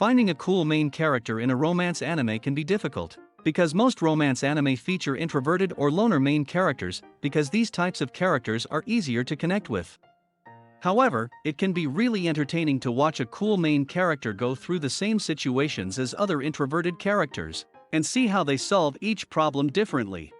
Finding a cool main character in a romance anime can be difficult, because most romance anime feature introverted or loner main characters, because these types of characters are easier to connect with. However, it can be really entertaining to watch a cool main character go through the same situations as other introverted characters, and see how they solve each problem differently.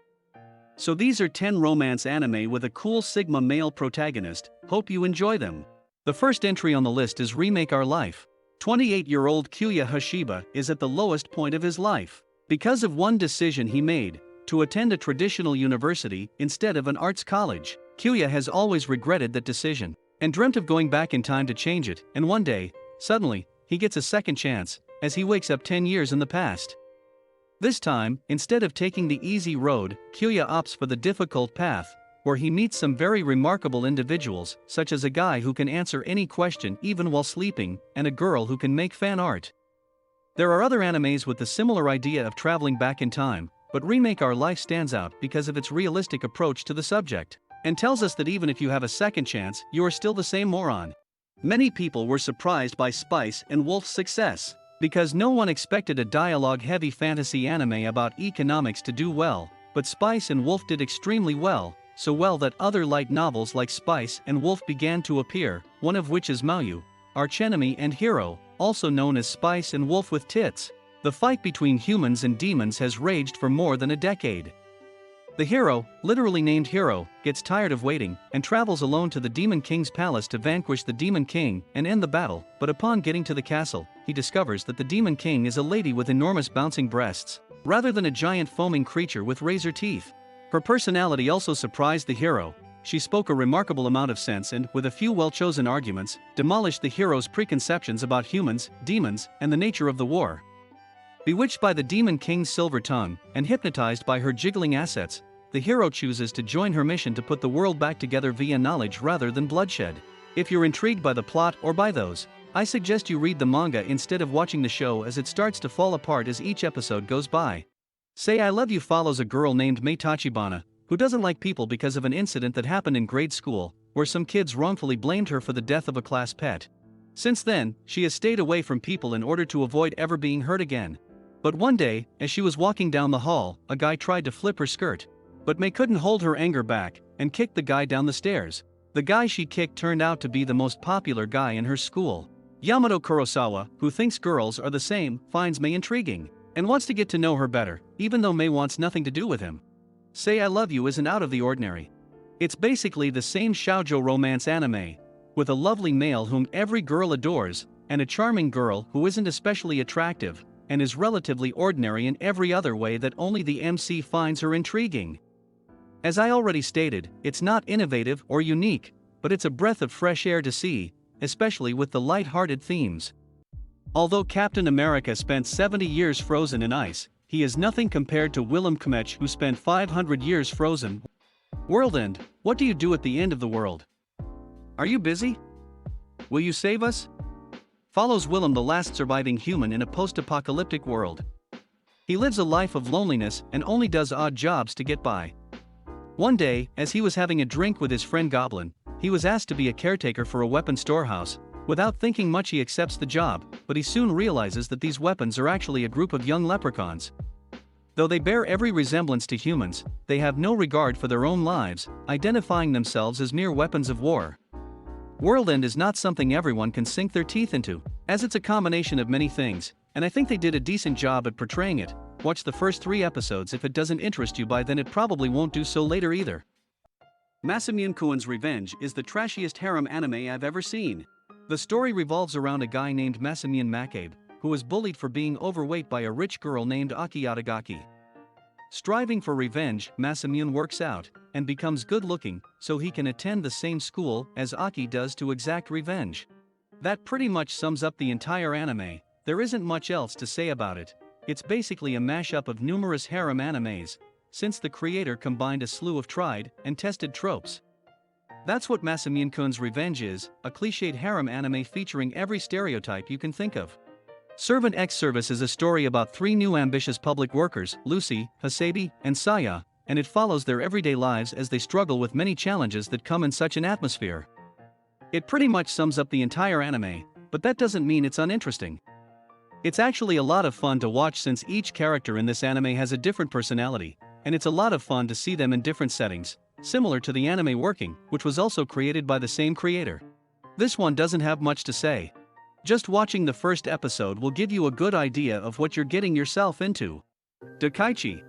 So these are 10 romance anime with a cool Sigma male protagonist. Hope you enjoy them. The first entry on the list is Remake Our Life. 28-year-old Kyuya Hashiba is at the lowest point of his life, because of one decision he made, to attend a traditional university instead of an arts college. Kyuya has always regretted that decision, and dreamt of going back in time to change it, and one day, suddenly, he gets a second chance, as he wakes up 10 years in the past. This time, instead of taking the easy road, Kyuya opts for the difficult path, where he meets some very remarkable individuals, such as a guy who can answer any question even while sleeping, and a girl who can make fan art. There are other animes with the similar idea of traveling back in time, but Remake Our Life stands out because of its realistic approach to the subject, and tells us that even if you have a second chance, you are still the same moron. Many people were surprised by Spice and Wolf's success, because no one expected a dialogue-heavy fantasy anime about economics to do well, but Spice and Wolf did extremely well, so well that other light novels like Spice and Wolf began to appear, one of which is Mayu, archenemy and hero, also known as Spice and Wolf with Tits. The fight between humans and demons has raged for more than a decade. The hero, literally named Hero, gets tired of waiting, and travels alone to the Demon King's palace to vanquish the Demon King and end the battle, but upon getting to the castle, he discovers that the Demon King is a lady with enormous bouncing breasts, rather than a giant foaming creature with razor teeth. Her personality also surprised the hero. She spoke a remarkable amount of sense and, with a few well-chosen arguments, demolished the hero's preconceptions about humans, demons, and the nature of the war. Bewitched by the Demon King's silver tongue, and hypnotized by her jiggling assets, the hero chooses to join her mission to put the world back together via knowledge rather than bloodshed. If you're intrigued by the plot or by those, I suggest you read the manga instead of watching the show, as it starts to fall apart as each episode goes by. Say I Love You follows a girl named Mei Tachibana, who doesn't like people because of an incident that happened in grade school, where some kids wrongfully blamed her for the death of a class pet. Since then, she has stayed away from people in order to avoid ever being hurt again. But one day, as she was walking down the hall, a guy tried to flip her skirt. But Mei couldn't hold her anger back, and kicked the guy down the stairs. The guy she kicked turned out to be the most popular guy in her school. Yamato Kurosawa, who thinks girls are the same, finds Mei intriguing, and wants to get to know her better, even though Mei wants nothing to do with him. Say I Love You isn't out of the ordinary. It's basically the same shoujo romance anime, with a lovely male whom every girl adores, and a charming girl who isn't especially attractive, and is relatively ordinary in every other way that only the MC finds her intriguing. As I already stated, it's not innovative or unique, but it's a breath of fresh air to see, especially with the light-hearted themes. Although Captain America spent 70 years frozen in ice, he is nothing compared to Willem Comets, who spent 500 years frozen. World End. What do you do at the end of the world? Are you busy? Will you save us? Follows Willem, the last surviving human in a post-apocalyptic world. He lives a life of loneliness and only does odd jobs to get by. One day, as he was having a drink with his friend Goblin, he was asked to be a caretaker for a weapon storehouse. Without thinking much, he accepts the job, but he soon realizes that these weapons are actually a group of young leprechauns. Though they bear every resemblance to humans, they have no regard for their own lives, identifying themselves as mere weapons of war. World End is not something everyone can sink their teeth into, as it's a combination of many things, and I think they did a decent job at portraying it. Watch the first 3 episodes. If it doesn't interest you by then, it probably won't do so later either. Massimians Revenge is the trashiest harem anime I've ever seen. The story revolves around a guy named Massimian Makabe, who is bullied for being overweight by a rich girl named Aki Yatagaki. Striving for revenge, Massimian works out, and becomes good-looking, so he can attend the same school as Aki does to exact revenge. That pretty much sums up the entire anime. There isn't much else to say about it. It's basically a mashup of numerous harem animes, since the creator combined a slew of tried and tested tropes. That's what Massimians Revenge is, a cliched harem anime featuring every stereotype you can think of. Servant X Service is a story about 3 new ambitious public workers, Lucy, Hasabi, and Saya, and it follows their everyday lives as they struggle with many challenges that come in such an atmosphere. It pretty much sums up the entire anime, but that doesn't mean it's uninteresting. It's actually a lot of fun to watch since each character in this anime has a different personality, and it's a lot of fun to see them in different settings, similar to the anime Working, which was also created by the same creator. This one doesn't have much to say. Just watching the first episode will give you a good idea of what you're getting yourself into. Dakaichi.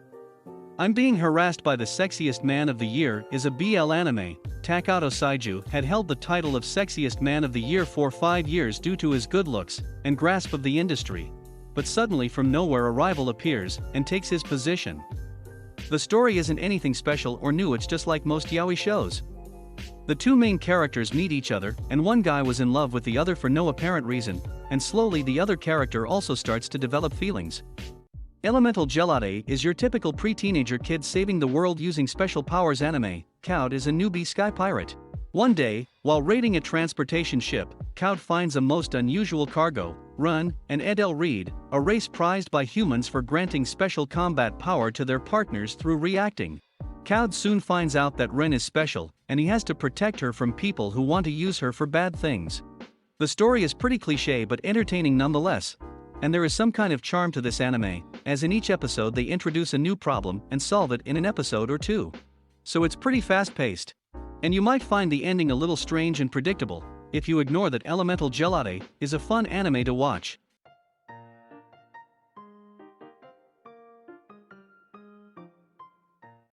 I'm Being Harassed by the Sexiest Man of the Year is a BL anime. Takato Saiju had held the title of Sexiest Man of the Year for 5 years due to his good looks and grasp of the industry. But suddenly from nowhere a rival appears and takes his position. The story isn't anything special or new, it's just like most yaoi shows. The two main characters meet each other, and one guy was in love with the other for no apparent reason, and slowly the other character also starts to develop feelings. Elemental Gelade is your typical pre-teenager kid saving the world using special powers anime. Cloud is a newbie sky pirate. One day, while raiding a transportation ship, Cloud finds a most unusual cargo, Run, and Edel Reed, a race prized by humans for granting special combat power to their partners through reacting. Cloud soon finds out that Ren is special, and he has to protect her from people who want to use her for bad things. The story is pretty cliché but entertaining nonetheless. And there is some kind of charm to this anime, as in each episode they introduce a new problem and solve it in an episode or two. So it's pretty fast-paced. And you might find the ending a little strange and predictable, if you ignore that Elemental Gelade is a fun anime to watch.